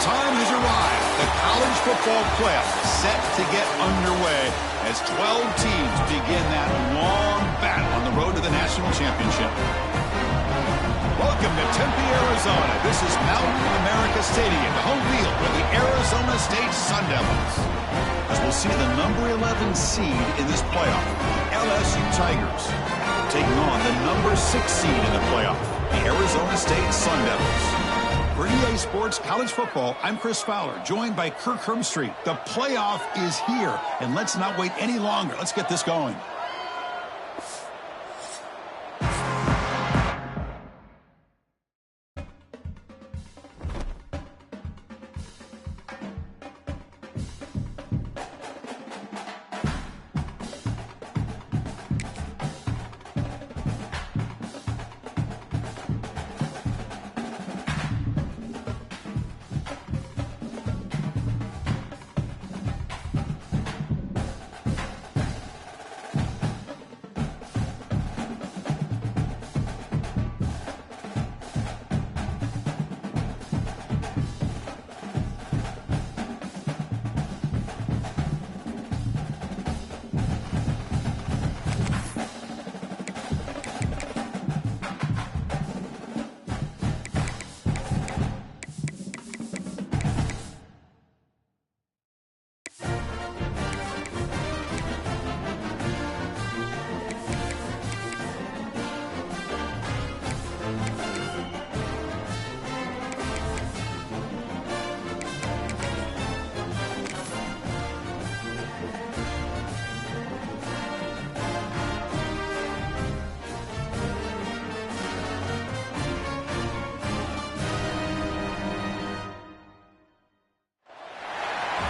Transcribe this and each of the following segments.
time has arrived. The college football playoff set to get underway as 12 teams begin that long battle on the road to the national championship. Welcome to Tempe, Arizona. This is Mountain America Stadium, the home field for the Arizona State Sun Devils. As we'll see the number 11 seed in this playoff, the LSU Tigers, taking on the number 6 seed in the playoff, the Arizona State Sun Devils. For EA Sports College Football, I'm Chris Fowler, joined by Kirk Hermstreet. The playoff is here, and let's not wait any longer. Let's get this going.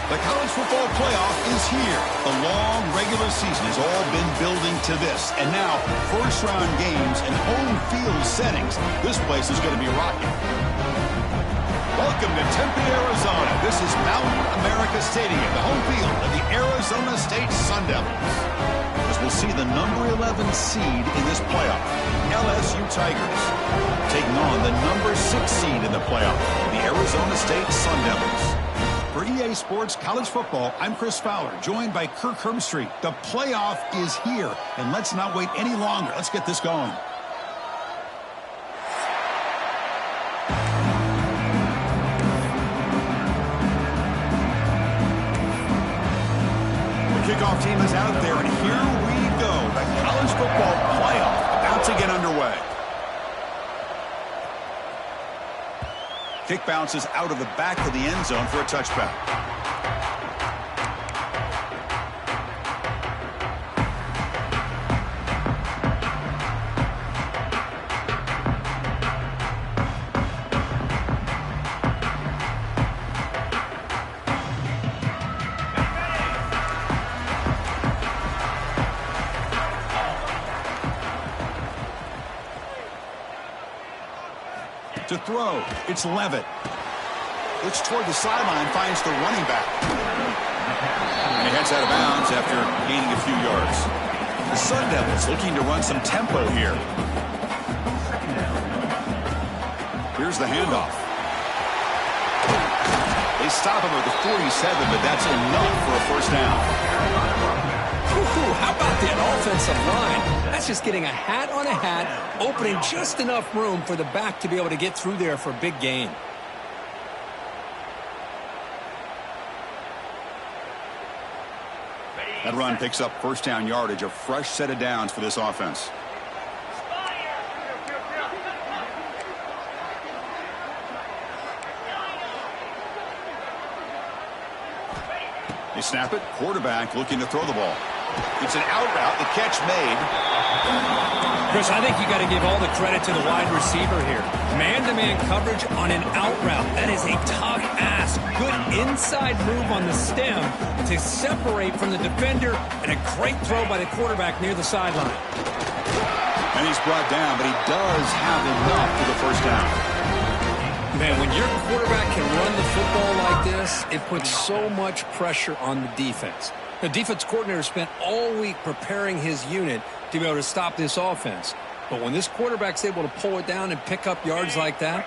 The college football playoff is here. The long regular season has all been building to this. And now, first-round games and home field settings. This place is going to be rocking. Welcome to Tempe, Arizona. This is Mountain America Stadium, the home field of the Arizona State Sun Devils. As we'll see the number 11 seed in this playoff, LSU Tigers, taking on the number 6 seed in the playoff, the Arizona State Sun Devils. For EA Sports College Football, I'm Chris Fowler, joined by Kirk Hermstreet. The playoff is here, and let's not wait any longer. Let's get this going. The kickoff team is out there, and here we go. The college football playoff about to get underway. Kick bounces out of the back of the end zone for a touchback. To throw, it's Levitt. Looks toward the sideline, finds the running back. And he heads out of bounds after gaining a few yards. The Sun Devils looking to run some tempo here. Here's the handoff. They stop him at the 47, but that's enough for a first down. How about that offensive line? That's just getting a hat on a hat, opening just enough room for the back to be able to get through there for a big gain. That run picks up first down yardage, a fresh set of downs for this offense. They snap it, quarterback looking to throw the ball. It's an out route, the catch made. Chris, I think you got to give all the credit to the wide receiver here. Man-to-man coverage on an out route. That is a tough ask. Good inside move on the stem to separate from the defender, and a great throw by the quarterback near the sideline. And he's brought down, but he does have enough for the first down. Man, when your quarterback can run the football like this, it puts so much pressure on the defense. The defense coordinator spent all week preparing his unit to be able to stop this offense. But when this quarterback's able to pull it down and pick up yards like that,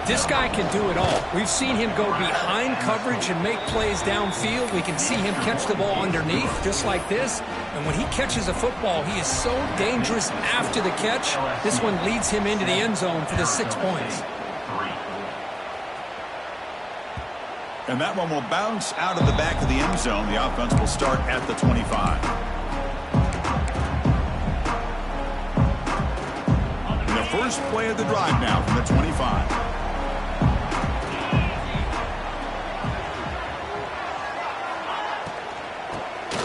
This guy can do it all. We've seen him go behind coverage and make plays downfield. We can see him catch the ball underneath, just like this. And when he catches a football, he is so dangerous after the catch. This one leads him into the end zone for the 6 points. And that one will bounce out of the back of the end zone. The offense will start at the 25. And the first play of the drive now from the 25.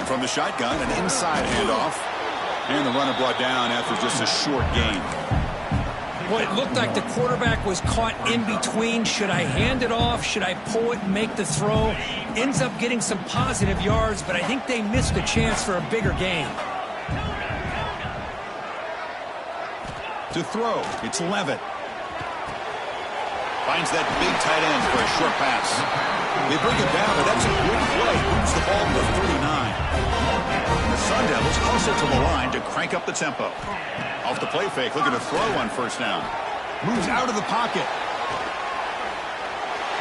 From the shotgun, an inside handoff. And the runner brought down after just a short gain. Well, it looked like the quarterback was caught in between. Should I hand it off? Should I pull it and make the throw? Ends up getting some positive yards, but I think they missed a chance for a bigger gain. To throw, it's Levitt. Finds that big tight end for a short pass. They bring it down, but that's a good play. Moves the ball to the 39. And the Sun Devils hustle to the line to crank up the tempo. Off the play fake, looking to throw on first down. Moves out of the pocket.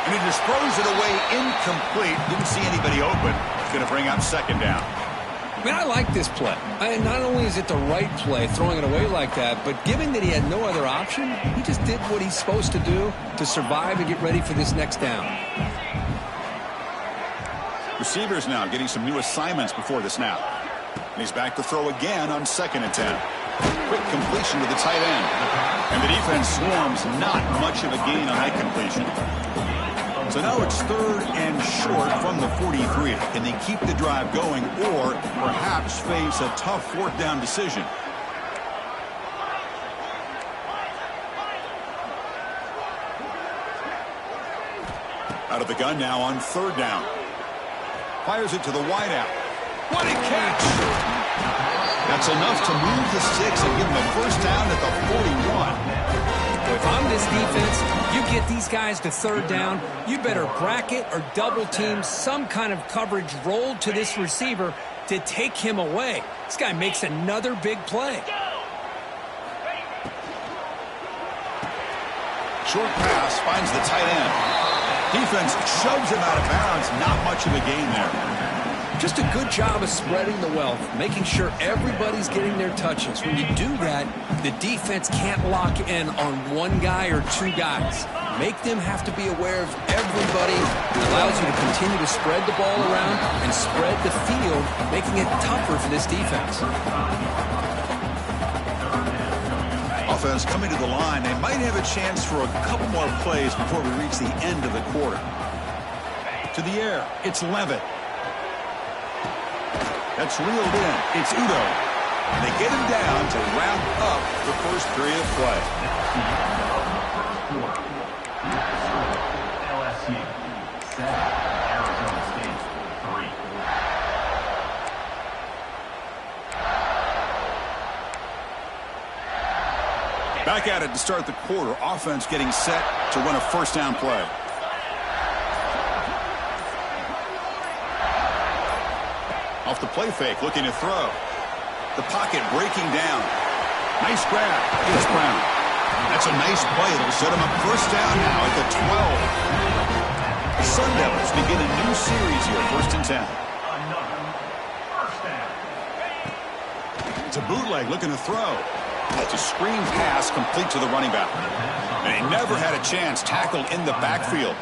And he just throws it away incomplete. Didn't see anybody open. It's going to bring up second down. I mean, I like this play. Not only is it the right play, throwing it away like that, but given that he had no other option, he just did what he's supposed to do to survive and get ready for this next down. Receivers now getting some new assignments before the snap. And he's back to throw again on 2nd and 10. Quick completion to the tight end. And the defense swarms, not much of a gain on that completion. So now it's 3rd and short from the 43. Can they keep the drive going or perhaps face a tough 4th down decision? Out of the gun now on 3rd down. Fires it to the wideout. What a catch! That's enough to move the sticks and give them a first down at the 41. If I'm this defense, you get these guys to 3rd down, you better bracket or double team some kind of coverage rolled to this receiver to take him away. This guy makes another big play. Short pass finds the tight end. Defense shoves him out of bounds. Not much of a gain there. Just a good job of spreading the wealth, making sure everybody's getting their touches. When you do that, the defense can't lock in on one guy or two guys. Make them have to be aware of everybody. It allows you to continue to spread the ball around and spread the field, making it tougher for this defense. Offense coming to the line. They might have a chance for a couple more plays before we reach the end of the quarter. To the air, it's Levitt. That's reeled in. It's Udo. And they get him down to wrap up the first period of play. LSU 7, Arizona State 3. Back at it to start the quarter. Offense getting set to run a first down play. Off the play fake, looking to throw. The pocket breaking down. Nice grab. It's Brown. That's a nice play. It'll set him up first down now at the 12. The Sun Devils begin a new series here, 1st and 10. It's a bootleg looking to throw. That's a screen pass complete to the running back. And he never had a chance tackled in the backfield.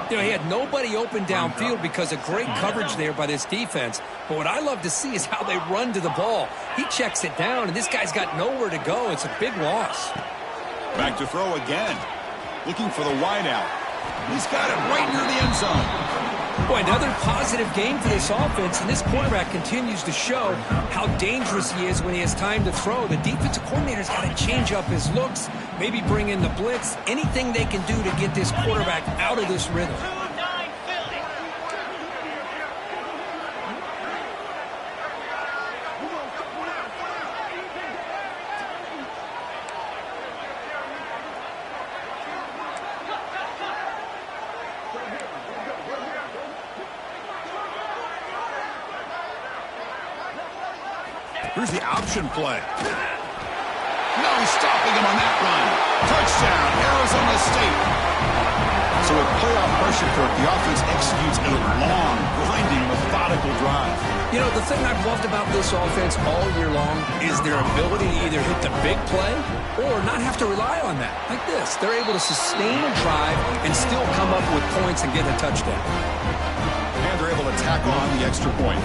You know, he had nobody open downfield because of great coverage there by this defense. But what I love to see is how they run to the ball. He checks it down, and this guy's got nowhere to go. It's a big loss. Back to throw again. Looking for the wideout. He's got it right near the end zone. Boy, another positive game for this offense, and this quarterback continues to show how dangerous he is when he has time to throw. The defensive coordinator's got to change up his looks, maybe bring in the blitz, anything they can do to get this quarterback out of this rhythm. Here's the option play. No stopping him on that run. Touchdown, a mistake. So with playoff pressure for it, the offense executes a long, grinding, methodical drive. You know, the thing I've loved about this offense all year long is their ability to either hit the big play or not have to rely on that. Like this, they're able to sustain a drive and still come up with points and get a touchdown. And they're able to tack on the extra point.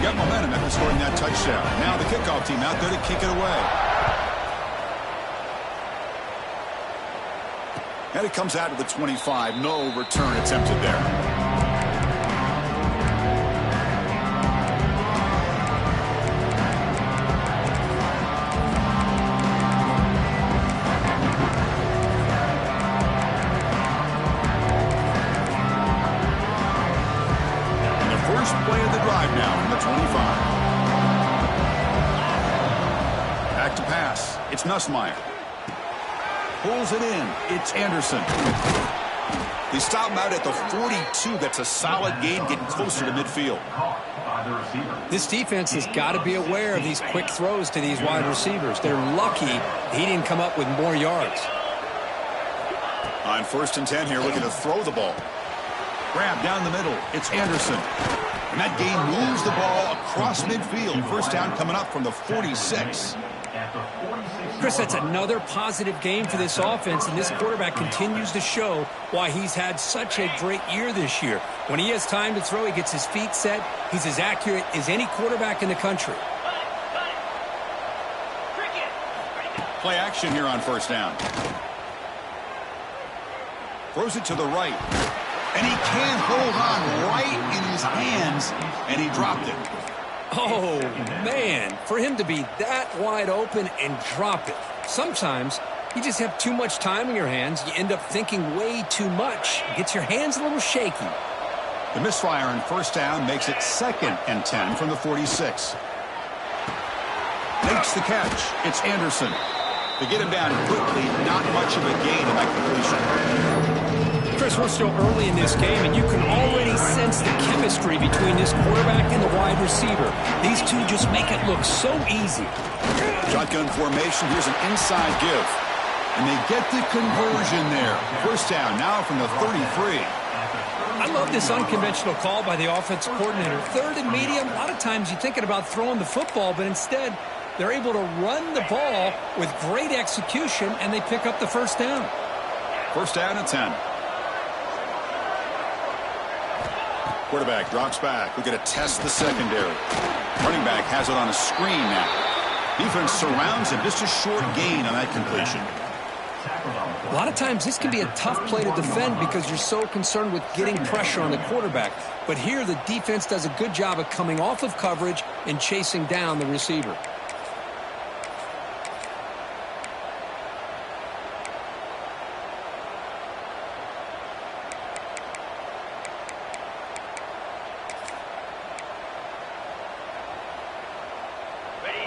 Got momentum after scoring that touchdown. Now the kickoff team out there to kick it away. And it comes out to the 25. No return attempted there. And the first play of the drive now from the 25. Back to pass. It's Nussmeier. Pulls it in. It's Anderson. They stop him out at the 42. That's a solid gain, getting closer to midfield. This defense has got to be aware of these quick throws to these wide receivers. They're lucky he didn't come up with more yards. On 1st and 10 here, looking to throw the ball. Grab down the middle. It's Anderson. And that gain moves the ball across midfield. First down coming up from the 46. Chris, that's another positive game for this offense, and this quarterback continues to show why he's had such a great year this year. When he has time to throw, he gets his feet set. He's as accurate as any quarterback in the country. Play action here on 1st down. Throws it to the right. And he can't hold on right in his hands, and he dropped it. Oh, man, for him to be that wide open and drop it. Sometimes you just have too much time in your hands. You end up thinking way too much. It gets your hands a little shaky. The misfire on 1st down makes it 2nd and 10 from the 46. Makes the catch. It's Anderson. They get him down quickly. Not much of a gain in that completion. Chris, we're still early in this game, and you can already sense the chemistry between this quarterback and the wide receiver. These two just make it look so easy. Shotgun formation. Here's an inside give. And they get the conversion there. 1st down now from the 33. I love this unconventional call by the offensive coordinator. 3rd and medium, a lot of times you're thinking about throwing the football, but instead they're able to run the ball with great execution, and they pick up the 1st down. 1st down and 10. Quarterback drops back. We're going to test the secondary. Running back has it on a screen now. Defense surrounds him. Just a short gain on that completion. A lot of times this can be a tough play to defend because you're so concerned with getting pressure on the quarterback. But here the defense does a good job of coming off of coverage and chasing down the receiver.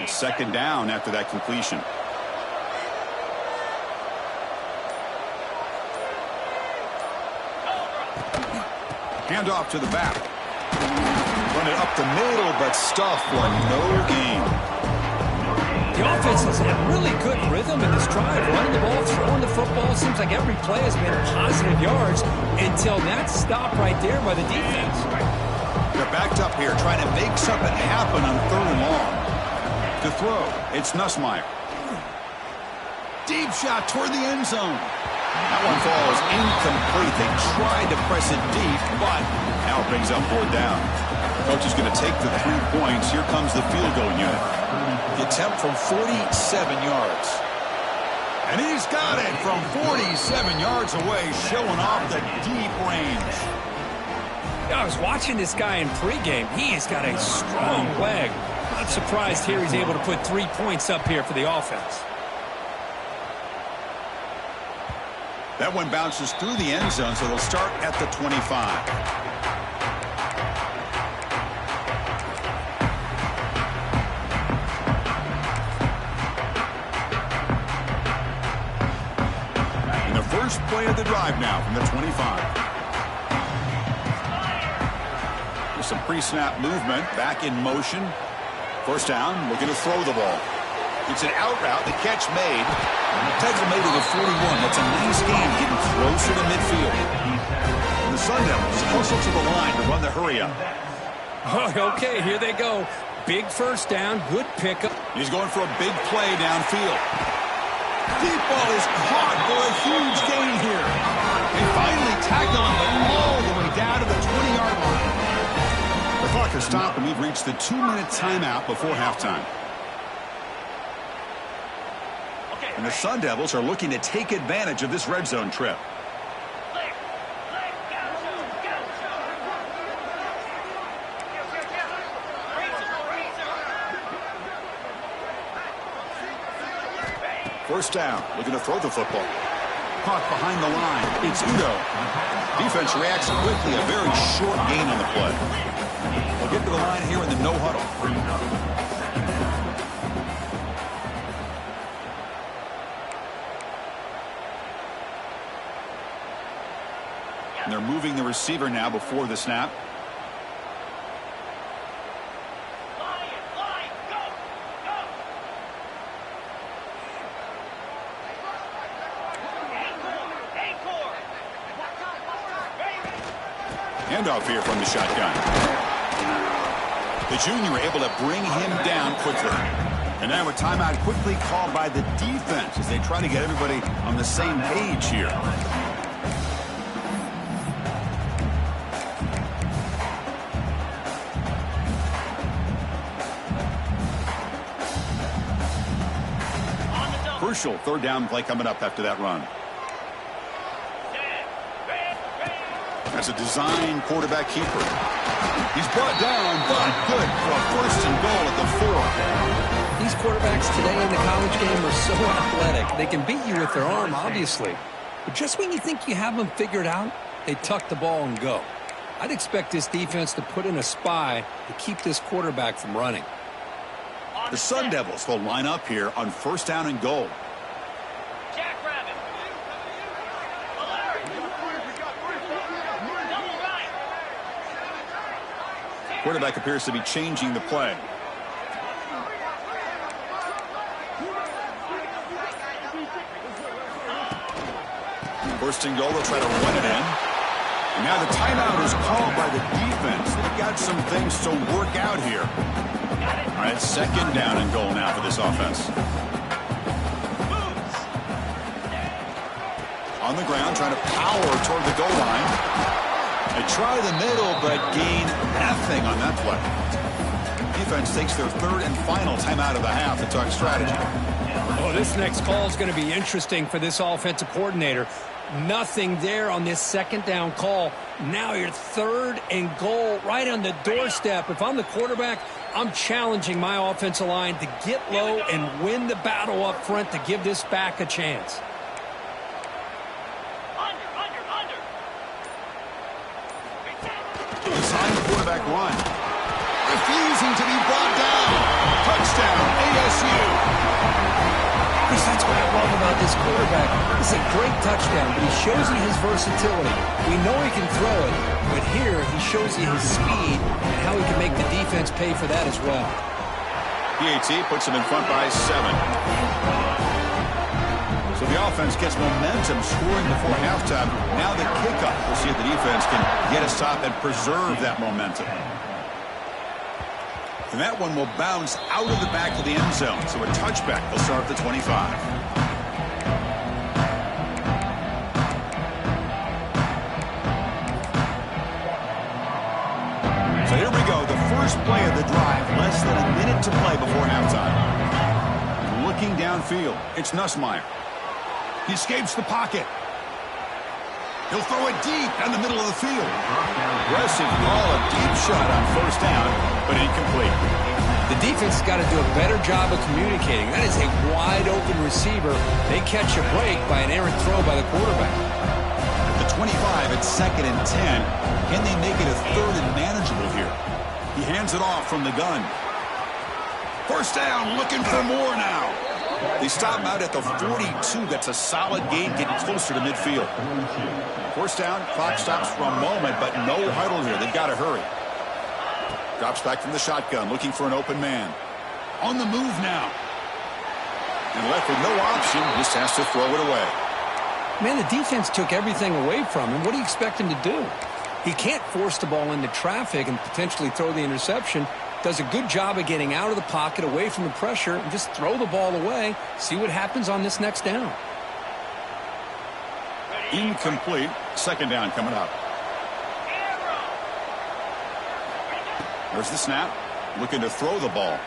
It's 2nd down after that completion. Hand off to the back. Run it up the middle, but stuff for no gain. The offense has had really good rhythm in this drive. Running the ball, throwing the football. Seems like every play has been positive yards until that stop right there by the defense. They're backed up here trying to make something happen on 3rd and long. To throw, it's Nussmeier. Deep shot toward the end zone. That one falls incomplete. They tried to press it deep, but now it brings up 4th down. Coach is going to take the 3 points. Here comes the field goal unit. The attempt from 47 yards. And he's got it from 47 yards away, showing off the deep range. I was watching this guy in pregame. He has got a strong leg. Not surprised here he's able to put 3 points up here for the offense. That one bounces through the end zone, so they'll start at the 25. And the first play of the drive now from the 25. With some pre-snap movement, back in motion. 1st down, looking to throw the ball. It's an out route. The catch made. Takes him to the 41. That's a nice gain, getting closer to midfield. And the Sun Devils hustle to the line to run the hurry up. Oh, okay, here they go. Big first down, good pickup. He's going for a big play downfield. Deep ball is caught for a huge gain here. They finally tackle him, but all the way down to the 20-yard line. The clock has stopped, and we've reached the 2-minute timeout before halftime. And the Sun Devils are looking to take advantage of this red zone trip. First down, looking to throw the football. Caught behind the line. It's Udo. Defense reacts quickly. A very short gain on the play. We'll get to the line here in the no huddle. And they're moving the receiver now before the snap. Handoff here from the shotgun. The junior able to bring him down quickly. And now a timeout quickly called by the defense as they try to get everybody on the same page here. Crucial third down play coming up after that run. That's a design quarterback keeper. He's brought down, but good for a first and goal at the 4. These quarterbacks today in the college game are so athletic. They can beat you with their arm, obviously. But just when you think you have them figured out, they tuck the ball and go. I'd expect this defense to put in a spy to keep this quarterback from running. The Sun Devils will line up here on first down and goal. Quarterback appears to be changing the play. First and goal, they'll try to run it in. And now the timeout is called by the defense. They've got some things to work out here. All right, second down and goal now for this offense. On the ground, trying to power toward the goal line. They try the middle, but gain nothing on that play. Defense takes their third and final timeout of the half to talk strategy. Oh, this next call is going to be interesting for this offensive coordinator. Nothing there on this second down call. Now you're third and goal right on the doorstep. If I'm the quarterback, I'm challenging my offensive line to get low and win the battle up front to give this back a chance. Design quarterback run. Refusing to be brought down. Touchdown, ASU. That's what I love about this quarterback. It's a great touchdown, but he shows you his versatility. We know he can throw it, but here he shows you his speed and how he can make the defense pay for that as well. PAT puts him in front by 7. So the offense gets momentum scoring before halftime. Now the kickoff. We'll see if the defense can get a stop and preserve that momentum. And that one will bounce out of the back of the end zone. So a touchback will start at the 25. So here we go. The first play of the drive. Less than a minute to play before halftime. Looking downfield. It's Nussmeier. He escapes the pocket. He'll throw it deep down the middle of the field. Aggressive ball, a deep shot on first down, but incomplete. The defense has got to do a better job of communicating. That is a wide-open receiver. They catch a break by an errant throw by the quarterback. At the 25, it's 2nd and 10. Can they make it a third and manageable here? He hands it off from the gun. First down, looking for more now. They stop him out at the 42. That's a solid gain, getting closer to midfield. First down, clock stops for a moment, but no huddle here. They've got to hurry. Drops back from the shotgun, looking for an open man. On the move now. And left with no option, just has to throw it away. Man, the defense took everything away from him. What do you expect him to do? He can't force the ball into traffic and potentially throw the interception. Does a good job of getting out of the pocket, away from the pressure, and just throw the ball away. See what happens on this next down. Incomplete. Second down coming up. There's the snap. Looking to throw the ball.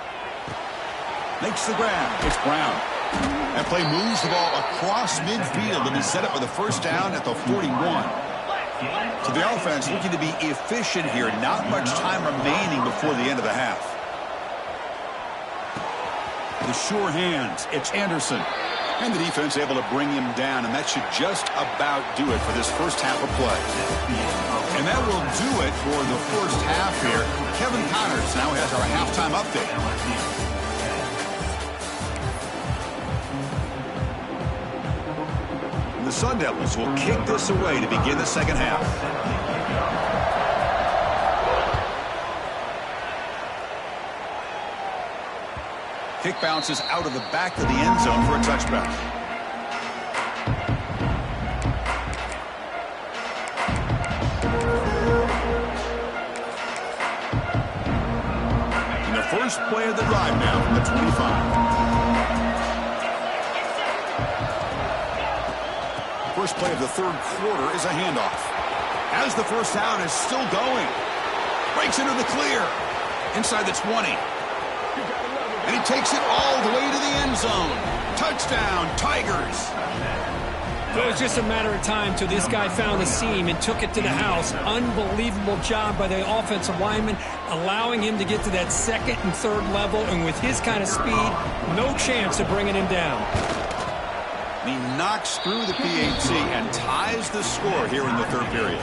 Makes the grab. It's Brown. That play moves the ball across midfield and is set up with a first down at the 41. So the offense looking to be efficient here. Not much time remaining before the end of the half. The sure hands. It's Anderson. And the defense able to bring him down. And that should just about do it for this first half of play. And that will do it for the first half here. Kevin Connors now has our halftime update. The Sun Devils will kick this away to begin the second half. Kick bounces out of the back of the end zone for a touchback. And the first play of the drive now from the 25. First play of the third quarter is a handoff. As the first down is still going. Breaks into the clear. Inside the 20. And he takes it all the way to the end zone. Touchdown, Tigers. It was just a matter of time till this guy found the seam and took it to the house. Unbelievable job by the offensive lineman, allowing him to get to that second and third level. And with his kind of speed, no chance of bringing him down. He knocks through the PAT and ties the score here in the third period.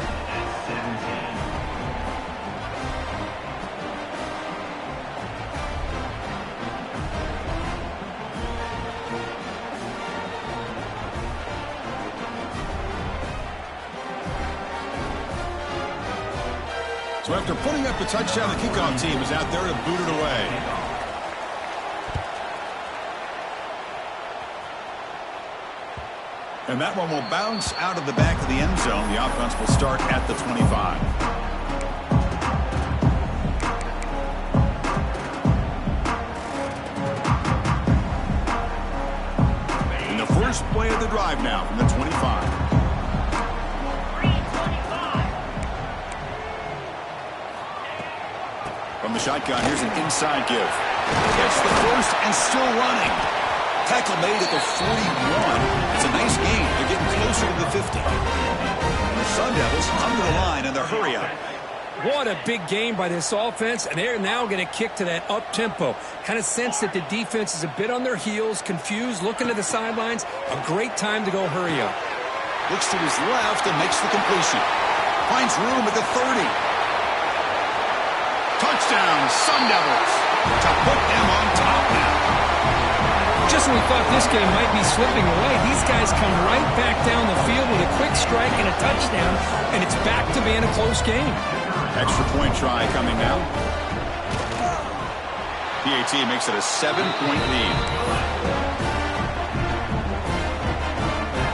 So after putting up the touchdown, the kickoff team is out there to boot it away. And that one will bounce out of the back of the end zone. The offense will start at the 25. And the first play of the drive now from the 25. From the shotgun, here's an inside give. Gets the first and still running. Tackle made at the 41. It's a nice gain. They're getting closer to the 50. The Sun Devils under the line in the hurry up. What a big game by this offense, and they're now going to kick to that up-tempo. Kind of sense that the defense is a bit on their heels, confused, looking to the sidelines. A great time to go hurry up. Looks to his left and makes the completion. Finds room at the 30. Touchdown, Sun Devils. To put them on top now. Just when we thought this game might be slipping away, these guys come right back down the field with a quick strike and a touchdown, and it's back to being a close game. Extra point try coming now. PAT makes it a 7-point lead.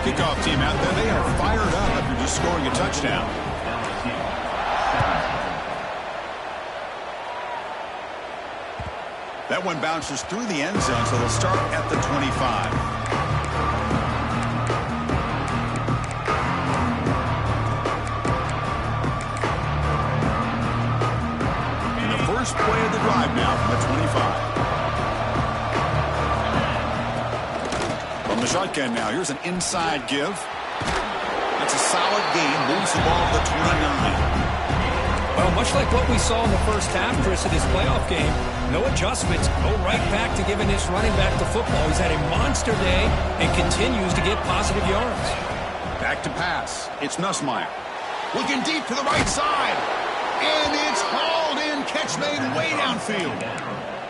Kickoff team out there, they are fired up after just scoring a touchdown. That one bounces through the end zone, so they'll start at the 25. And the first play of the drive now from the 25. From the shotgun now, here's an inside give. That's a solid gain, moves the ball to the 29. Well, much like what we saw in the first half, Chris, of this playoff game, no adjustments. Go right back to giving this running back the football. He's had a monster day and continues to get positive yards. Back to pass. It's Nussmeier. Looking deep to the right side. And it's hauled in. Catch made way downfield.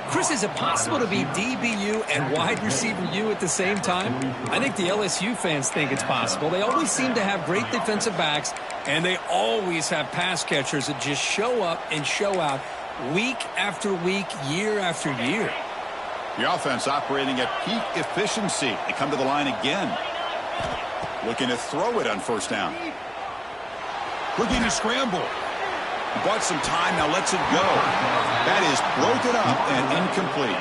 Chris, is it possible to be DBU and wide receiver U at the same time? I think the LSU fans think it's possible. They always seem to have great defensive backs, and they always have pass catchers that just show up and show out week after week, year after year. The offense operating at peak efficiency. They come to the line again. Looking to throw it on first down. Looking to scramble. Bought some time, now lets it go. That is broken up and incomplete.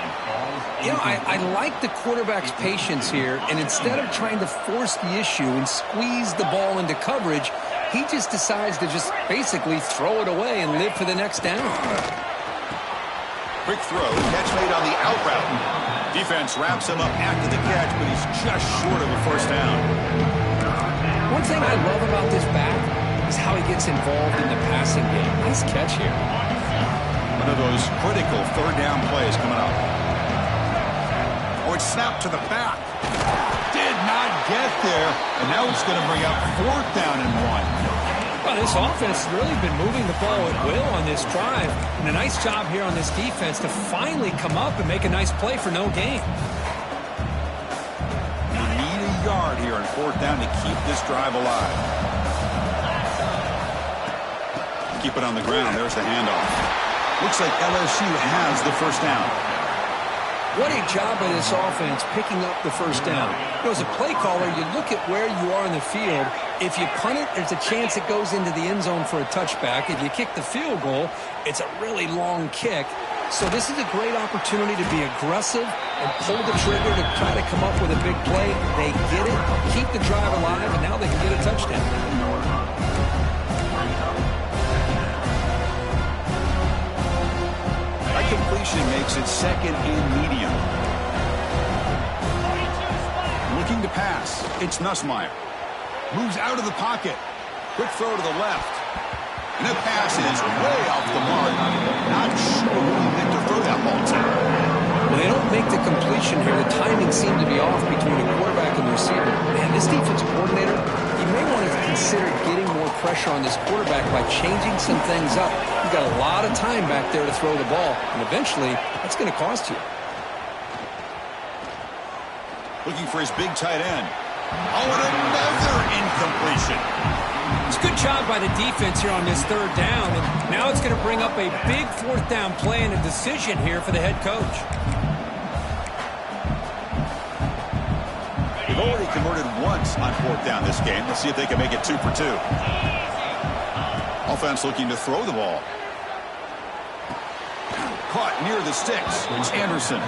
You know, I like the quarterback's patience here, and instead of trying to force the issue and squeeze the ball into coverage, he just decides to just basically throw it away and live for the next down. Quick throw, catch made on the out route. Defense wraps him up after the catch, but he's just short of a first down. One thing I love about this back is how he gets involved in the passing game. Nice catch here. One of those critical third down plays coming up. Oh, it's snapped to the back. Did not get there, and now it's going to bring up fourth down and 1. Well, this offense has really been moving the ball at will on this drive. And a nice job here on this defense to finally come up and make a nice play for no gain. You need a yard here on fourth down to keep this drive alive. Keep it on the ground. There's the handoff. Looks like LSU has the first down. What a job by this offense picking up the first down. You know, as a play caller, you look at where you are in the field. If you punt it, there's a chance it goes into the end zone for a touchback. If you kick the field goal, it's a really long kick. So this is a great opportunity to be aggressive and pull the trigger to try to come up with a big play. They get it, keep the drive alive, and now they can get a touchdown. That completion makes it second and medium. Looking to pass. It's Nussmeier. Moves out of the pocket. Quick throw to the left. And that pass is way off the mark. Not sure who he meant to throw that ball to. Well, they don't make the completion here. The timing seemed to be off between the quarterback and the receiver. Man, this defensive coordinator, you may want to consider getting more pressure on this quarterback by changing some things up. You've got a lot of time back there to throw the ball, and eventually, that's going to cost you. Looking for his big tight end. Oh, and another incompletion. It's a good job by the defense here on this third down, and now it's going to bring up a big fourth down play and a decision here for the head coach. They've already converted once on fourth down this game. Let's see if they can make it 2 for 2. Offense looking to throw the ball. Caught near the sticks. It's Anderson.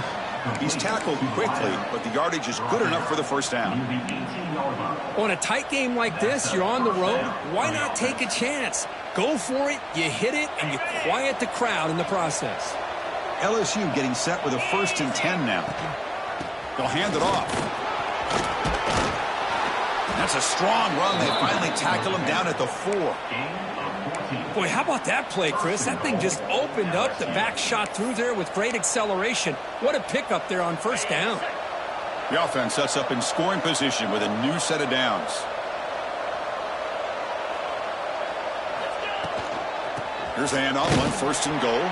He's tackled quickly, but the yardage is good enough for the first down. On a tight game like this, you're on the road. Why not take a chance? Go for it, you hit it, and you quiet the crowd in the process. LSU getting set with a 1st and 10 now. They'll hand it off. That's a strong run. They finally tackle him down at the 4. Boy, how about that play, Chris? That thing just opened up. The back shot through there with great acceleration. What a pickup there on first down. The offense sets up in scoring position with a new set of downs. Here's the handoff on 1st and goal.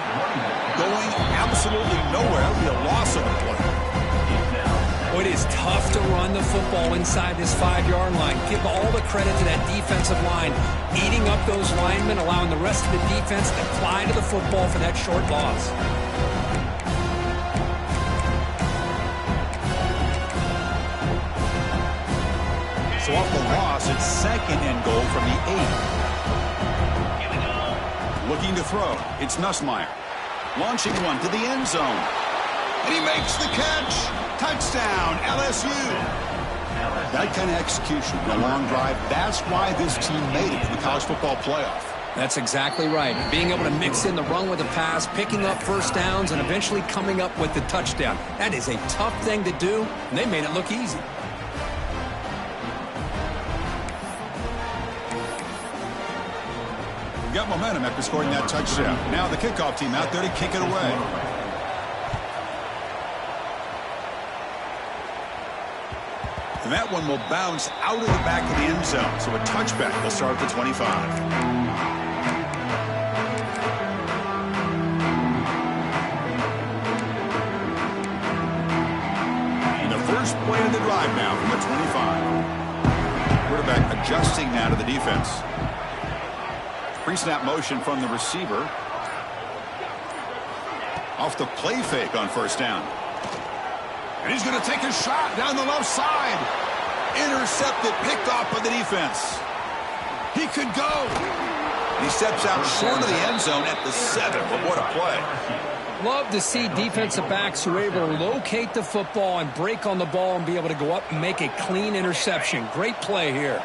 Going absolutely nowhere. That'll be a loss of a play. Well, it is tough to run the football inside this 5-yard line. Give all the credit to that defensive line. Eating up those linemen, allowing the rest of the defense to fly to the football for that short loss. So off the loss, it's 2nd and goal from the 8. Looking to throw. It's Nussmeier. Launching one to the end zone. And he makes the catch. Touchdown, LSU. That kind of execution, a long drive, that's why this team made it to the college football playoff. That's exactly right. Being able to mix in the run with the pass, picking up first downs, and eventually coming up with the touchdown. That is a tough thing to do, and they made it look easy. Got momentum after scoring that touchdown. Now the kickoff team out there to kick it away. And that one will bounce out of the back of the end zone. So a touchback will start at the 25. And the first play of the drive now from the 25. Quarterback adjusting now to the defense. Pre-snap motion from the receiver. Off the play fake on first down. And he's going to take a shot down the left side. Intercepted, picked off by the defense. He could go. He steps out short of the end zone at the 7, but what a play. Love to see defensive backs who are able to locate the football and break on the ball and be able to go up and make a clean interception. Great play here.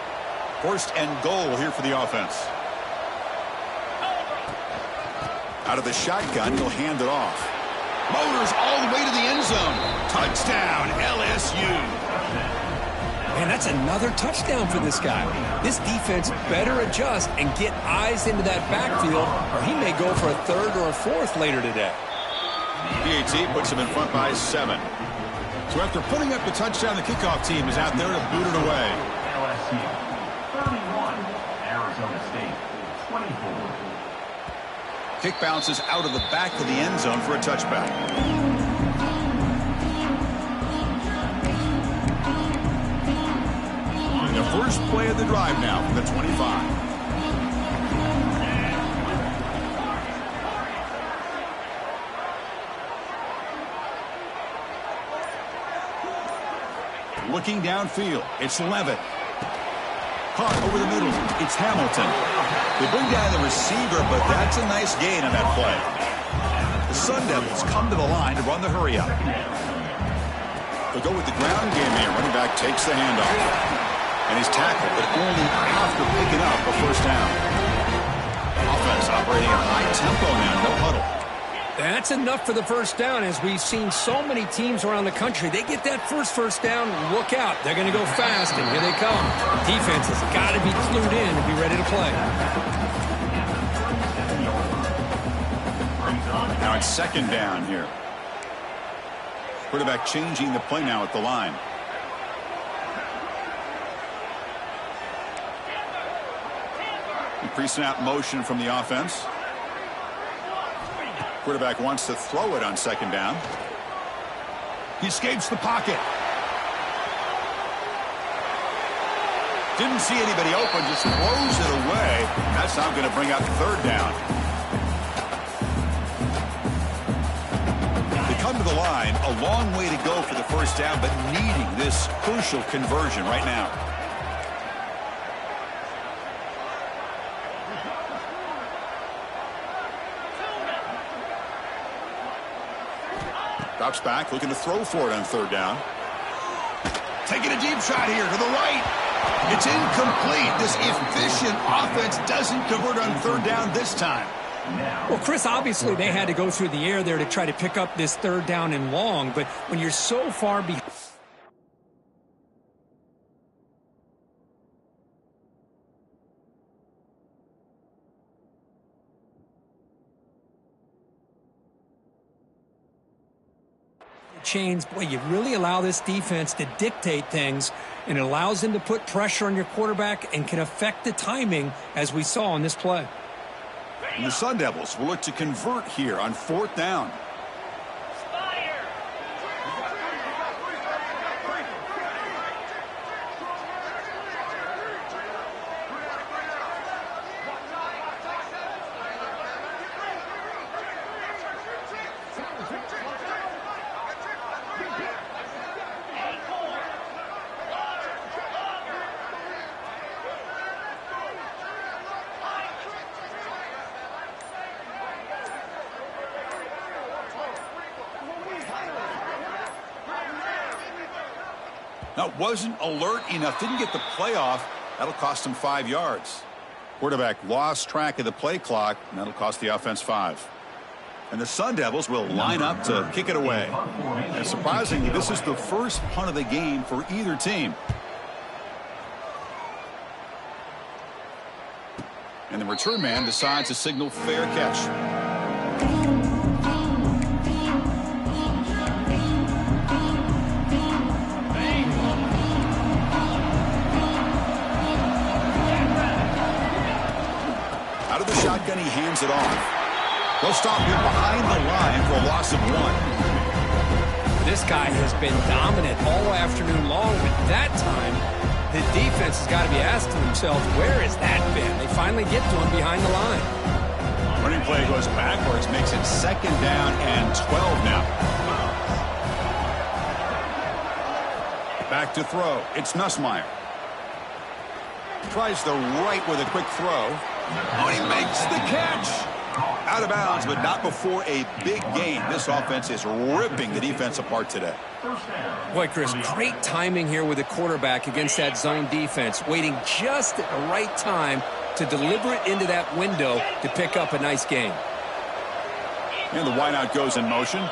First and goal here for the offense. Out of the shotgun, he'll hand it off. Motors all the way to the end zone. Touchdown, LSU. Man, that's another touchdown for this guy. This defense better adjust and get eyes into that backfield, or he may go for a third or a fourth later today. PAT puts him in front by 7. So after putting up the touchdown, the kickoff team is out there to boot it away. LSU 31, Arizona State 24. Kick bounces out of the back of the end zone for a touchback. The first play of the drive now from the 25. Looking downfield, it's Levitt. Caught over the middle, it's Hamilton. They bring down the receiver, but that's a nice gain on that play. The Sun Devils come to the line to run the hurry-up. They'll go with the ground game here. Running back takes the handoff. And he's tackled, but only after picking up a first down. Offense operating at high tempo now, no huddle. That's enough for the first down. As we've seen so many teams around the country, they get that first down, look out. They're going to go fast, and here they come. Defense has got to be clued in and be ready to play. Now it's second down here. Quarterback changing the play now at the line. Pre-snap motion from the offense. Quarterback wants to throw it on second down. He escapes the pocket. Didn't see anybody open, just throws it away. That's not going to bring up third down. They come to the line, a long way to go for the first down, but needing this crucial conversion right now. Drops back, looking to throw for it on third down. Taking a deep shot here to the right. It's incomplete. This efficient offense doesn't convert on third down this time. Well, Chris, obviously they had to go through the air there to try to pick up this third down and long, but when you're so far behind, chains, boy, you really allow this defense to dictate things, and it allows them to put pressure on your quarterback and can affect the timing, as we saw on this play. And the Sun Devils will look to convert here on fourth down. Now, wasn't alert enough, didn't get the play off. That'll cost him 5 yards. Quarterback lost track of the play clock, and that'll cost the offense 5. And the Sun Devils will line up to kick it away. And surprisingly, this is the first punt of the game for either team. And the return man decides to signal fair catch. Shotgun, he hands it off. They'll stop him behind the line for a loss of 1. This guy has been dominant all afternoon long, but that time the defense has got to be asking themselves, where has that been? They finally get to him behind the line. Running play goes backwards, makes it second down and 12 now. Back to throw. It's Nussmeier. Tries the right with a quick throw. Oh, he makes the catch. Out of bounds, but not before a big gain. This offense is ripping the defense apart today. Boy, Chris, great timing here with the quarterback against that zone defense, waiting just at the right time to deliver it into that window to pick up a nice gain. And the wideout goes in motion.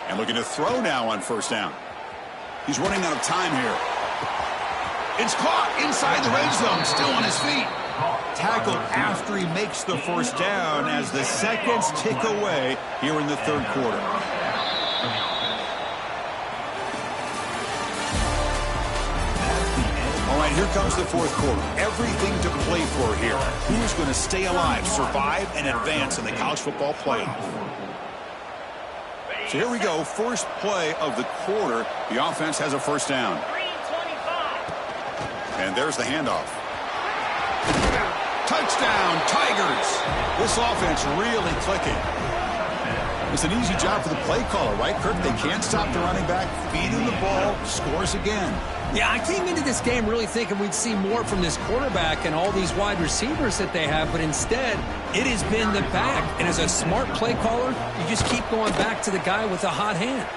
And looking to throw now on first down. He's running out of time here. It's caught inside the red zone, still on his feet. Tackled after he makes the first down as the seconds tick away here in the third quarter. All right, here comes the fourth quarter. Everything to play for here. Who's going to stay alive, survive, and advance in the college football playoff? So here we go, first play of the quarter. The offense has a first down. And there's the handoff. Touchdown, Tigers. This offense really clicking. It's an easy job for the play caller, right, Kirk? They can't stop the running back, feed him the ball, scores again. Yeah, I came into this game really thinking we'd see more from this quarterback and all these wide receivers that they have, but instead, it has been the back. And as a smart play caller, you just keep going back to the guy with the hot hand.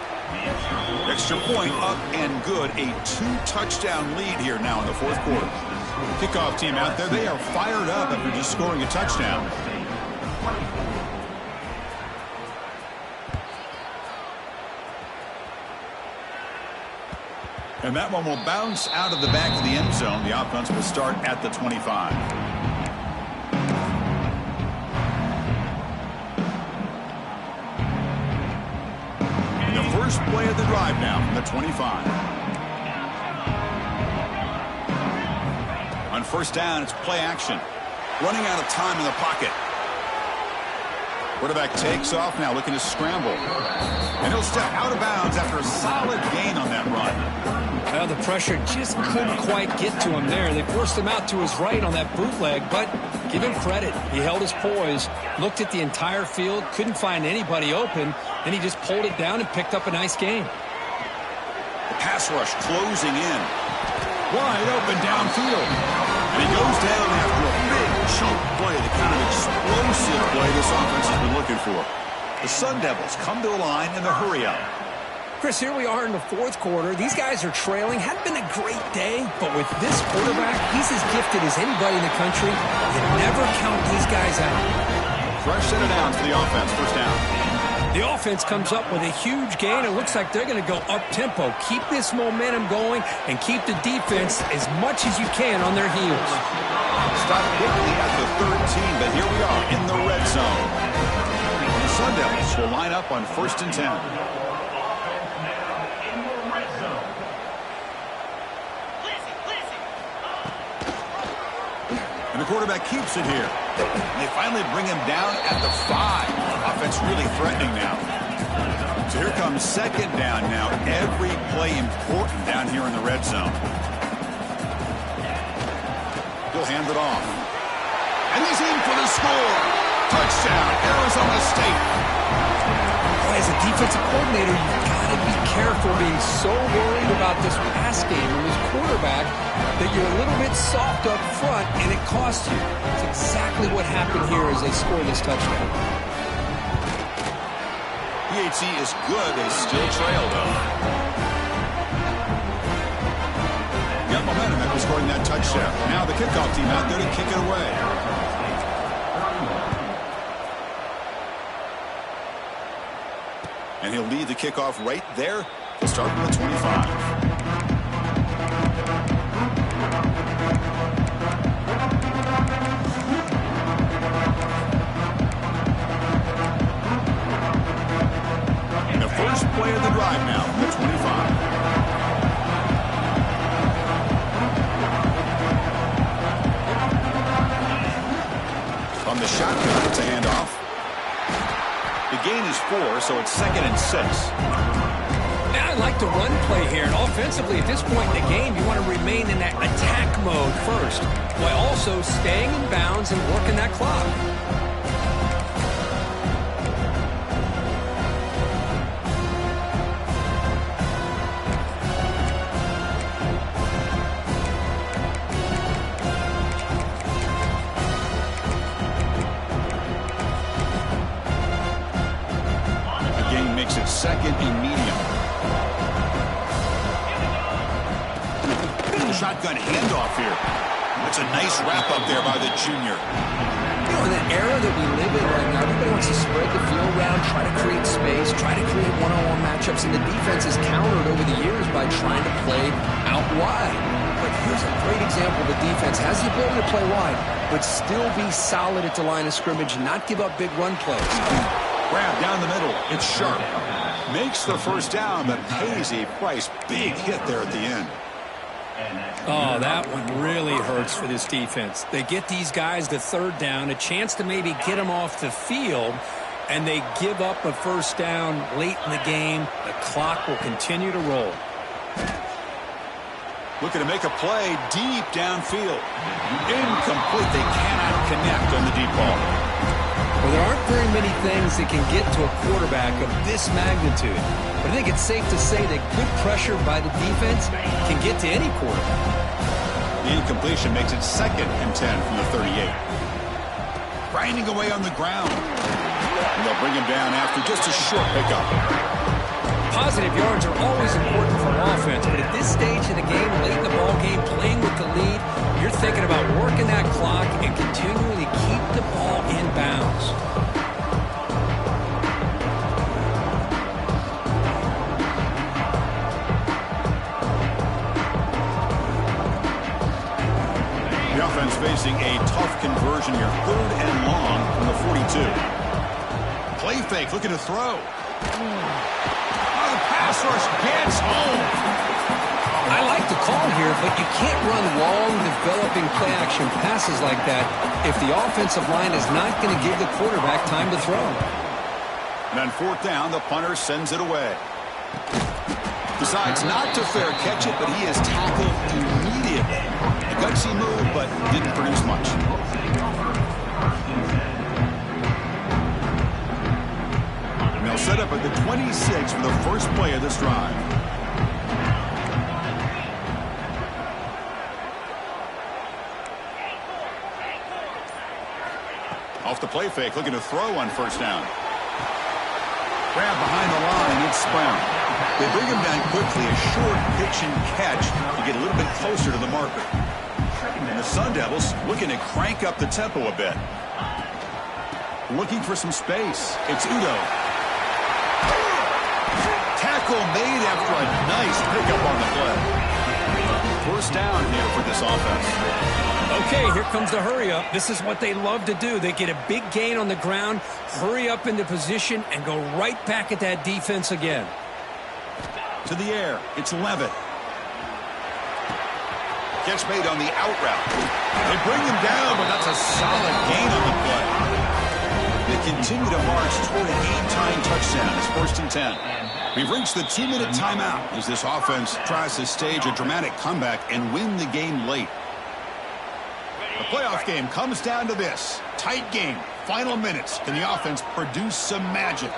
Extra point up and good. A 2-touchdown lead here now in the fourth quarter. Kickoff team out there, they are fired up after just scoring a touchdown. And that one will bounce out of the back of the end zone. The offense will start at the 25. And the first play of the drive now from the 25. On first down, it's play action. Running out of time in the pocket. Quarterback takes off now, looking to scramble. And he'll step out of bounds after a solid gain on that run. Well, the pressure just couldn't quite get to him there. They forced him out to his right on that bootleg, but give him credit. He held his poise, looked at the entire field, couldn't find anybody open, then he just pulled it down and picked up a nice gain. The pass rush closing in. Wide open downfield. And he goes down after a big chunk play, the kind of explosive play this offense has been looking for. The Sun Devils come to the line in the hurry-up. Chris, here we are in the fourth quarter. These guys are trailing. Hadn't been a great day, but with this quarterback, he's as gifted as anybody in the country. You never count these guys out. Fresh set of downs for the offense, first down. The offense comes up with a huge gain. It looks like they're going to go up-tempo. Keep this momentum going and keep the defense as much as you can on their heels. Stop quickly at the 13, but here we are in the red zone. The Sun Devils will line up on 1st and 10. And the quarterback keeps it here. And they finally bring him down at the 5. Offense really threatening now. So here comes second down now. Every play important down here in the red zone. He'll hand it off. And he's in for the score. Touchdown, Arizona State. Boy, as a defensive coordinator, you've got to be careful being so worried about this pass game and this quarterback that you're a little bit soft up front and it costs you. It's exactly what happened here as they score this touchdown. PHC is good. They still trail, though. Got momentum after scoring that touchdown. Now the kickoff team out there to kick it away. And he'll lead the kickoff right there to start with the 25. First play of the drive now from the 25. From the shotgun, it's a handoff. The gain is 4, so it's 2nd and 6. Now might like to run play here. And offensively, at this point in the game, you want to remain in that attack mode first, while also staying in bounds and working that clock. Second and medium. Shotgun handoff here. It's a nice wrap up there by the junior. You know, in the era that we live in right now, everybody wants to spread the field around, try to create space, try to create one-on-one matchups, and the defense is countered over the years by trying to play out wide. But here's a great example. The defense has the ability to play wide, but still be solid at the line of scrimmage, not give up big run plays. Grab down the middle. It's sharp. Makes the first down, but pays a price. Big hit there at the end. Oh, that one really hurts for this defense. They get these guys the third down, a chance to maybe get them off the field, and they give up a first down late in the game. The clock will continue to roll. Looking to make a play deep downfield. Incomplete. They cannot connect on the deep ball. Well, there aren't very many things that can get to a quarterback of this magnitude. But I think it's safe to say that good pressure by the defense can get to any quarterback. The incompletion makes it 2nd and 10 from the 38. Grinding away on the ground. And they'll bring him down after just a short pickup. Positive yards are always important for offense, but at this stage of the game, late in the ball game, playing with the lead, you're thinking about working that clock and continuing to keep the ball in bounds. The offense facing a tough conversion here. 3rd and long from the 42. Play fake, looking to throw. The pass rush gets home. I like the call here, but you can't run long, developing play-action passes like that if the offensive line is not going to give the quarterback time to throw. And on 4th down, the punter sends it away. Decides not to fair catch it, but he is tackled immediately. A gutsy move, but didn't produce much. They'll set up at the 26 for the first play of this drive. Off the play fake, looking to throw on 1st down. Grab behind the line, it's Brown. They bring him down quickly, a short pitch and catch to get a little bit closer to the marker. And the Sun Devils looking to crank up the tempo a bit. Looking for some space. It's Udo. Tackle made after a nice pickup on the play. First down here for this offense. Okay, here comes the hurry up. This is what they love to do. They get a big gain on the ground, hurry up into position, and go right back at that defense again. To the air, it's Levitt. Catch made on the out route. They bring him down, but that's a solid gain on the play. They continue to march toward a game-tying touchdown. It's 1st and 10. We've reached the 2-minute timeout as this offense tries to stage a dramatic comeback and win the game late. The playoff game comes down to this. Tight game. Final minutes. Can the offense produce some magic?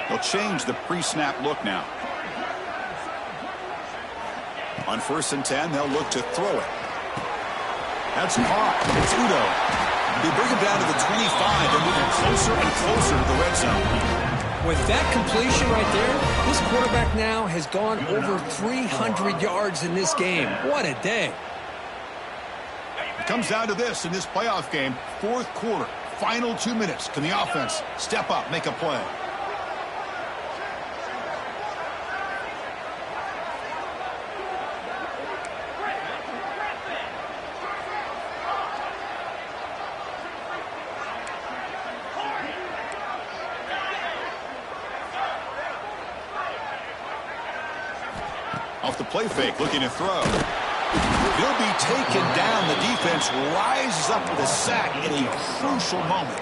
They'll change the pre-snap look now. On 1st and 10, they'll look to throw it. That's caught. It's Udo. They bring him down to the 25. They're moving closer and closer to the red zone. With that completion right there, this quarterback now has gone over 300 yards in this game. What a day. It comes down to this in this playoff game. 4th quarter, final 2 minutes. Can the offense step up, make a play? Off the play fake, looking to throw. He'll be taken down. The defense rises up with a sack in a crucial moment.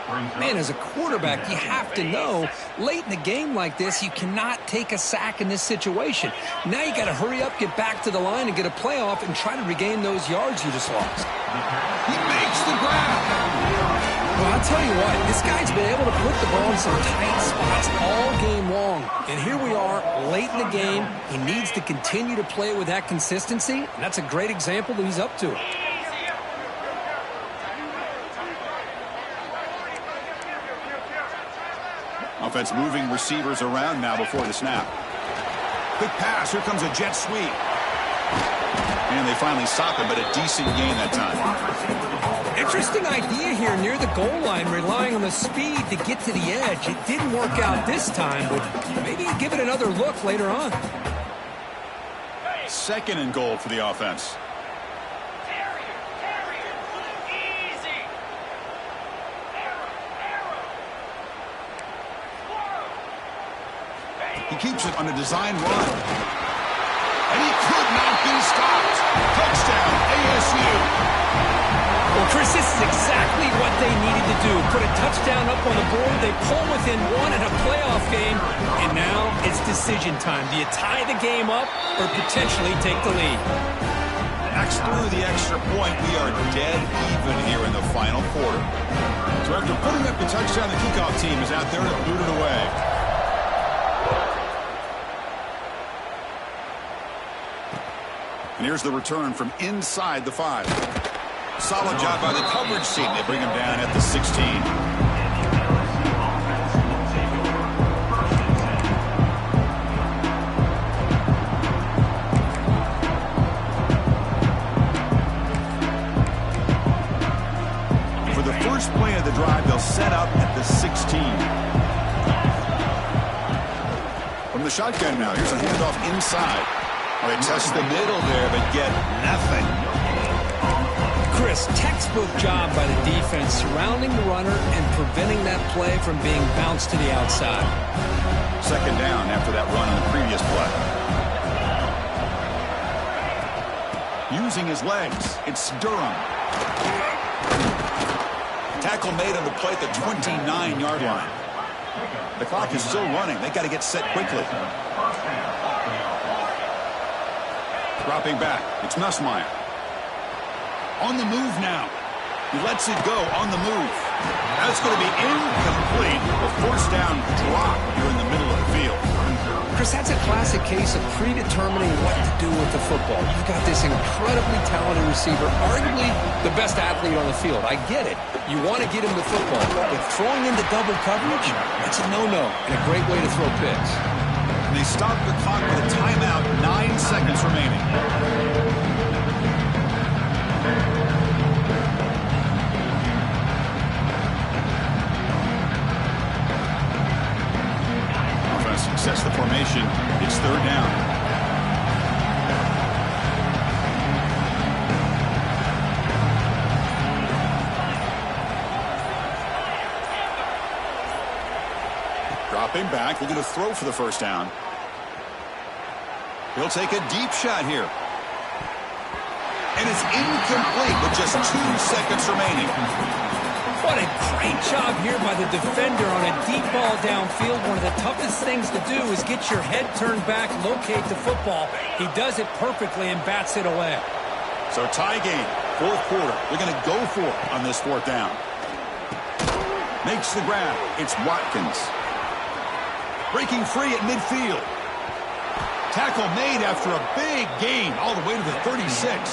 Man, as a quarterback, you have to know late in a game like this, you cannot take a sack in this situation. Now you got to hurry up, get back to the line, and get a playoff and try to regain those yards you just lost. He makes the grab. Well, I'll tell you what, this guy's been able to put the ball in some tight spots all game long. And here we are, late in the game. He needs to continue to play with that consistency, and that's a great example that he's up to it. Offense moving receivers around now before the snap. Quick pass. Here comes a jet sweep. And they finally stop him, but a decent gain that time. Interesting idea here near the goal line, relying on the speed to get to the edge. It didn't work out this time, but maybe give it another look later on. 2nd and goal for the offense. He keeps it on a design run. And he could not be stopped. Touchdown, ASU. Well, Chris, this is exactly what they needed to do. Put a touchdown up on the board. They pull within one in a playoff game. And now it's decision time. Do you tie the game up or potentially take the lead? X through the extra point. We are dead even here in the final quarter. So after putting up the touchdown, the kickoff team is out there to boot it away. And here's the return from inside the 5. Solid job by the coverage team. They bring him down at the 16. For the first play of the drive, they'll set up at the 16. From the shotgun now, here's a handoff inside. They test the middle there, but get nothing. Chris, textbook job by the defense surrounding the runner and preventing that play from being bounced to the outside. 2nd down after that run on the previous play. Using his legs, it's Durham. Tackle made on the play at the 29-yard line. The clock is still running. They got to get set quickly. Dropping back. It's Nussmeier. On the move now. He lets it go on the move. That's going to be incomplete. A 1st down drop here in the middle of the field. Chris, that's a classic case of predetermining what to do with the football. You've got this incredibly talented receiver, arguably the best athlete on the field. I get it. You want to get him the football. But throwing into double coverage, that's a no-no and a great way to throw picks. And they stop the clock with a timeout, 9 seconds remaining. Offense sets the formation. It's 3rd down. Dropping back, looking to throw for the 1st down. He'll take a deep shot here. And it's incomplete with just 2 seconds remaining. What a great job here by the defender on a deep ball downfield. One of the toughest things to do is get your head turned back, locate the football. He does it perfectly and bats it away. So tie game, 4th quarter. They're going to go for it on this 4th down. Makes the grab. It's Watkins. Breaking free at midfield. Tackle made after a big gain all the way to the 36.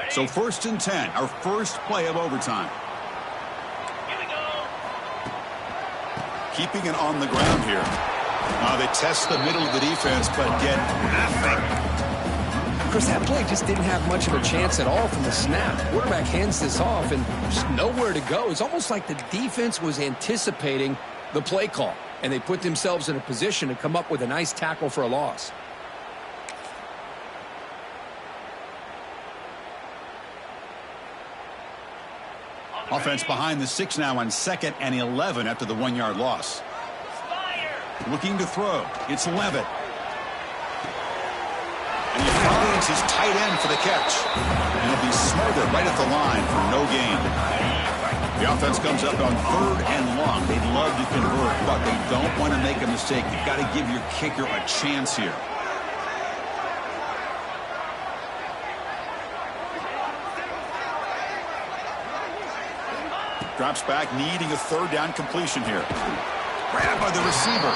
So 1st and 10, our first play of overtime. Here we go. Keeping it on the ground here. They test the middle of the defense, but get nothing. Chris, that play just didn't have much of a chance at all from the snap. Quarterback hands this off and just nowhere to go. It's almost like the defense was anticipating the play call, and they put themselves in a position to come up with a nice tackle for a loss. Offense behind the 6 now on 2nd and 11 after the 1-yard loss. Looking to throw. It's Levitt. And he finds his tight end for the catch. And he'll be smothered right at the line for no gain. The offense comes up on 3rd and long. They'd love to convert, but they don't want to make a mistake. You've got to give your kicker a chance here. Drops back, needing a 3rd down completion here. Grabbed by the receiver.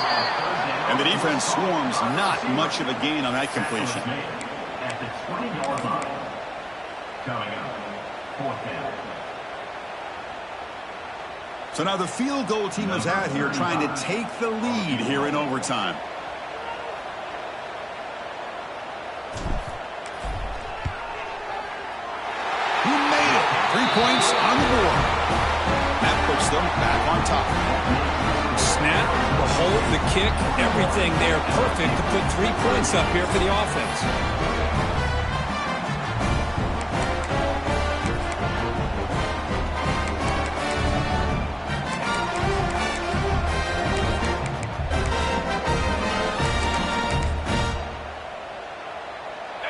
And the defense swarms. Not much of a gain on that completion. At the 20-yard line. Coming up, 4th down. So now the field goal team is out here trying to take the lead here in overtime. He made it. 3 points on the board. That puts them back on top. Snap, the hold, the kick, everything there perfect to put 3 points up here for the offense.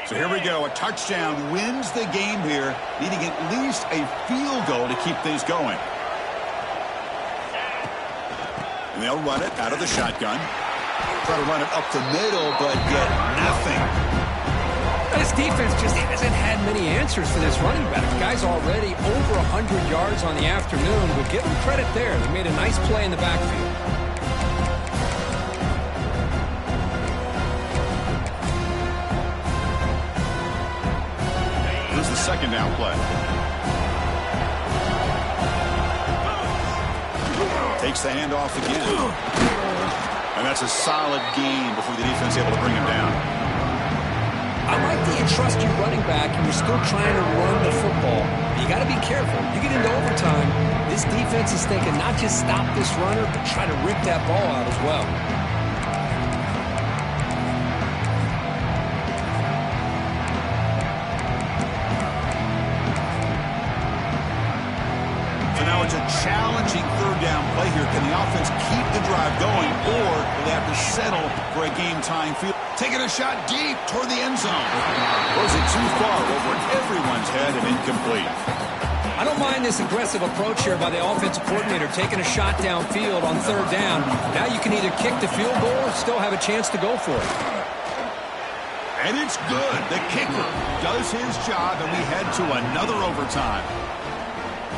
So here we go. A touchdown wins the game here, needing at least a field goal to keep things going. And they'll run it out of the shotgun. Try to run it up the middle, but get nothing. This defense just hasn't had many answers for this running back. The guy's already over 100 yards on the afternoon. We'll give him credit there. They made a nice play in the backfield. Here's the 2nd down play. Takes the handoff again. And that's a solid gain before the defense is able to bring him down. I like that you trust your running back and you're still trying to run the football. You got to be careful. You get into overtime, this defense is thinking not just stop this runner, but try to rip that ball out as well. So now it's a challenging 3rd down play here. Can the offense keep the drive going, or will they have to settle for a game-tying field? Taking a shot deep toward the end zone. Was it too far over everyone's head and incomplete? I don't mind this aggressive approach here by the offensive coordinator, taking a shot downfield on 3rd down. Now you can either kick the field goal or still have a chance to go for it. And it's good. The kicker does his job, and we head to another overtime.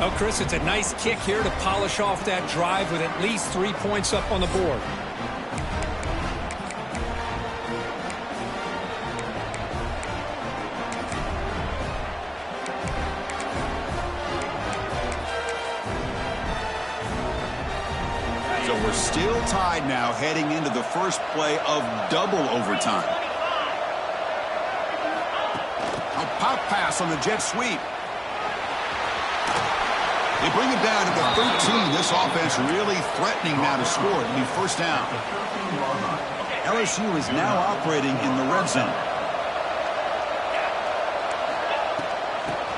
Oh, Chris, it's a nice kick here to polish off that drive with at least 3 points up on the board. So we're still tied now heading into the first play of double overtime. A pop pass on the jet sweep. They bring it down to the 13. This offense really threatening now to score. It'll be 1st down. LSU is now operating in the red zone.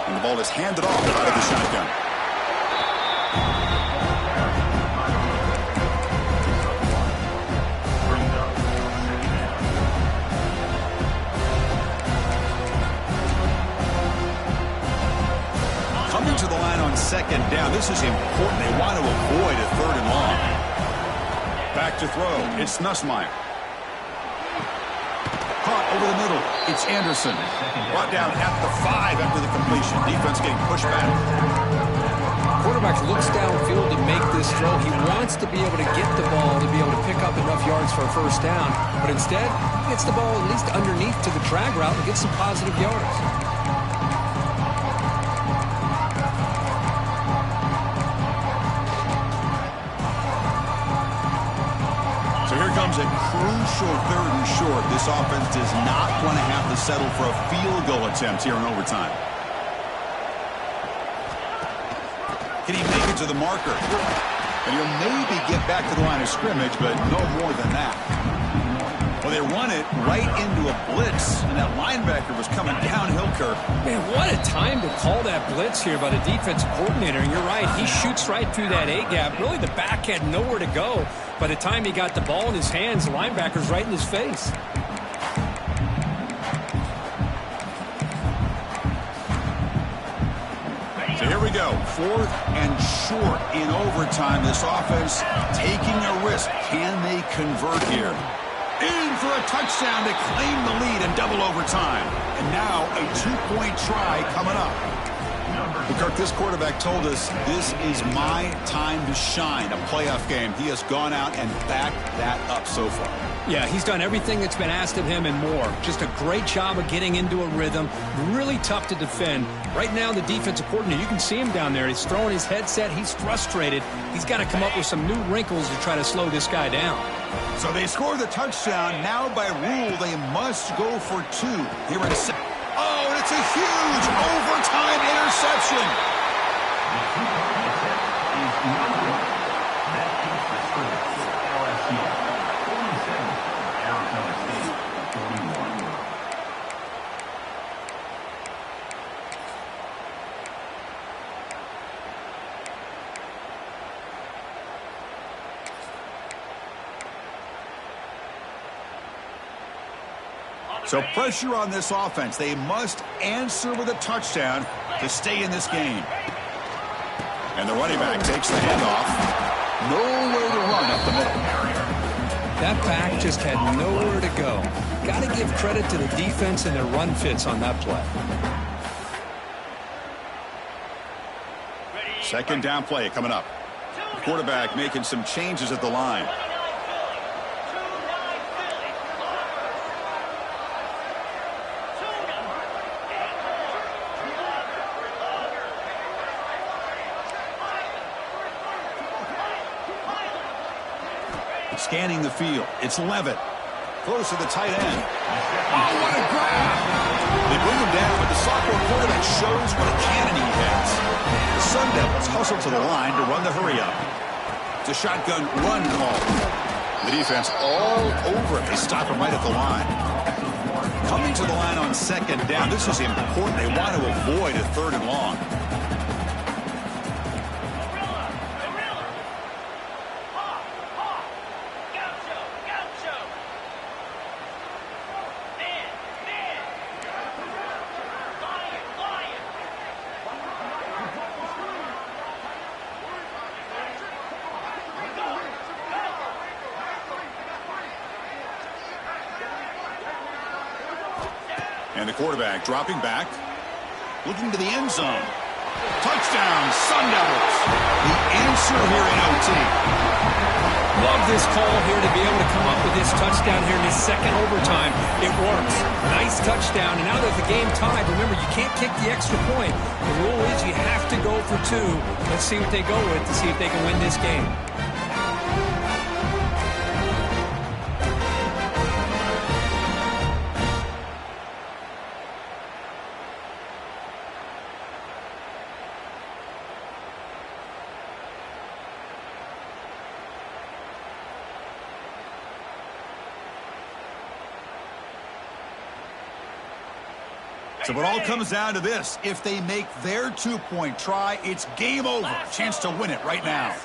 And the ball is handed off out of the shotgun. Coming to the line on 2nd down. This is important. They want to avoid a 3rd and long. Back to throw. It's Nussmeier. Caught over the middle. It's Anderson. Brought down at the 5 after the completion. Defense getting pushed back. Quarterback looks downfield to make this throw. He wants to be able to get the ball to be able to pick up enough yards for a 1st down. But instead, he gets the ball at least underneath to the drag route and gets some positive yards. So here comes a crucial 3rd and short. This offense does not want to have to settle for a field goal attempt here in overtime. Can he make it to the marker? And he'll maybe get back to the line of scrimmage, but no more than that. Well, they run it right into a blitz, and that linebacker was coming downhill, Kirk. Man, what a time to call that blitz here by the defensive coordinator. And you're right, he shoots right through that A-gap. Really, the back had nowhere to go. By the time he got the ball in his hands, the linebacker's right in his face. So here we go. 4th and short in overtime. This offense taking a risk. Can they convert here? In for a touchdown to claim the lead in double overtime. And now a 2-point try coming up. Well, Kirk, this quarterback told us this is my time to shine. A playoff game. He has gone out and backed that up so far. Yeah, he's done everything that's been asked of him and more. Just a great job of getting into a rhythm. Really tough to defend. Right now, the defensive coordinator, you can see him down there. He's throwing his headset. He's frustrated. He's got to come up with some new wrinkles to try to slow this guy down. So they score the touchdown. Now, by rule, they must go for 2 here in Oh, and it's a huge overtime interception. So pressure on this offense. They must answer with a touchdown to stay in this game. And the running back takes the handoff. Nowhere to run up the middle. That back just had nowhere to go. Got to give credit to the defense and their run fits on that play. 2nd down play coming up. The quarterback making some changes at the line. Scanning the field. It's Levitt. Close to the tight end. Oh, what a grab! They bring him down, but the sophomore quarterback shows what a cannon he has. The Sun Devils hustle to the line to run the hurry-up. It's a shotgun run call. The defense all over it. They stop him right at the line. Coming to the line on 2nd down. This is important. They want to avoid a 3rd and long. And the quarterback dropping back, looking to the end zone. Touchdown, Sun Devils. The answer here in OT. Love this call here to be able to come up with this touchdown here in his 2nd overtime. It works. Nice touchdown. And now that the game tied, remember, you can't kick the extra point. The rule is you have to go for 2. Let's see what they go with to see if they can win this game. So it all comes down to this. If they make their 2-point try, it's game over. Chance to win it right now.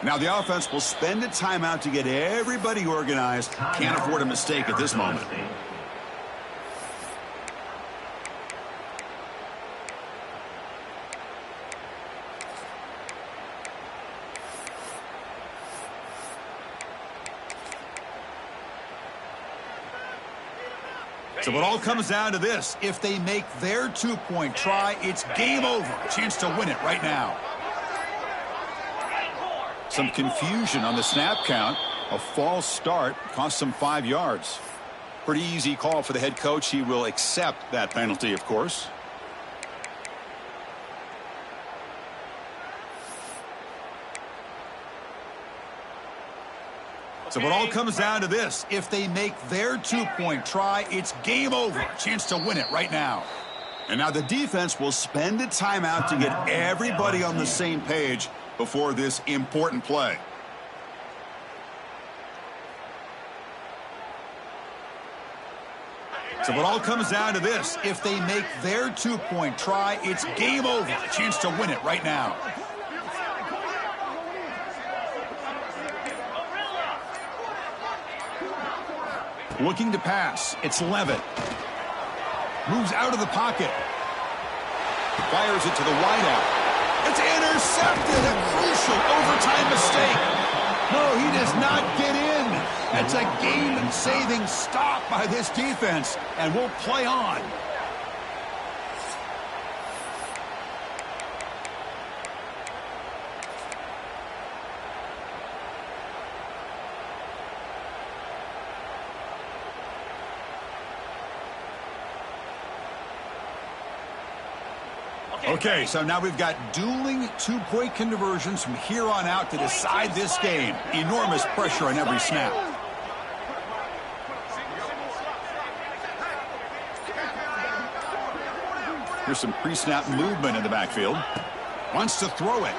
Now the offense will spend a timeout to get everybody organized. Can't afford a mistake at this moment. So it all comes down to this. If they make their 2-point try, it's game over. Chance to win it right now. Some confusion on the snap count. A false start cost them 5 yards. Pretty easy call for the head coach. He will accept that penalty, of course. So it all comes down to this. If they make their two-point try, it's game over. A chance to win it right now. And now the defense will spend a timeout to get everybody on the same page before this important play. So it all comes down to this. If they make their two-point try, it's game over. A chance to win it right now. Looking to pass. It's Levitt. Moves out of the pocket. Fires it to the wideout. It's intercepted. A crucial overtime mistake. No, he does not get in. That's a game-saving stop by this defense, and we'll play on. Okay, so now we've got dueling two-point conversions from here on out to decide this game. Enormous pressure on every snap. Here's some pre-snap movement in the backfield. Wants to throw it.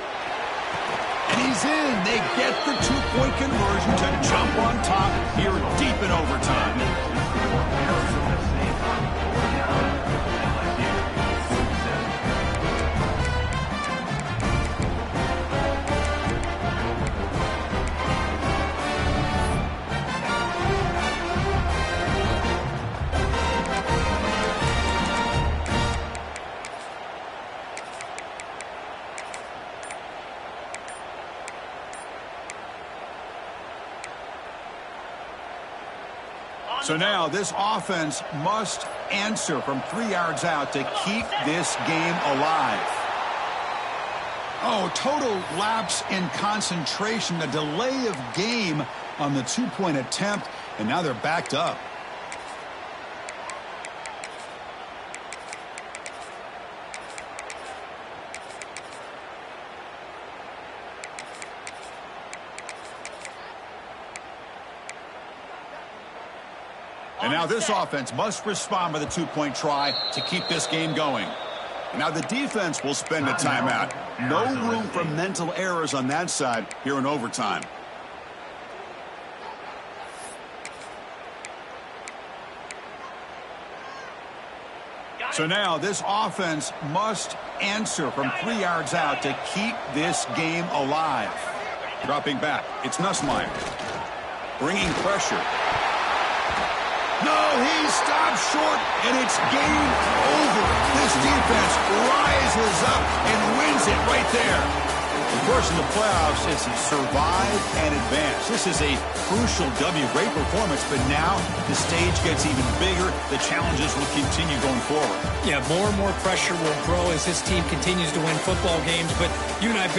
And he's in. They get the two-point conversion to jump on top here deep in overtime. So now this offense must answer from 3 yards out to keep this game alive. Oh, total lapse in concentration, a delay of game on the two-point attempt, and now they're backed up. And now this offense must respond with a two-point try to keep this game going. And now the defense will spend a timeout. No room for mental errors on that side here in overtime. So now this offense must answer from 3 yards out to keep this game alive. Dropping back, it's Nussmeier. Bringing pressure. No, he stops short, and it's game over. This defense rises up and wins it right there. Of course, in the playoffs, it's survive and advance. This is a crucial W. Great performance, but now the stage gets even bigger. The challenges will continue going forward. Yeah, more and more pressure will grow as this team continues to win football games, but you and I have been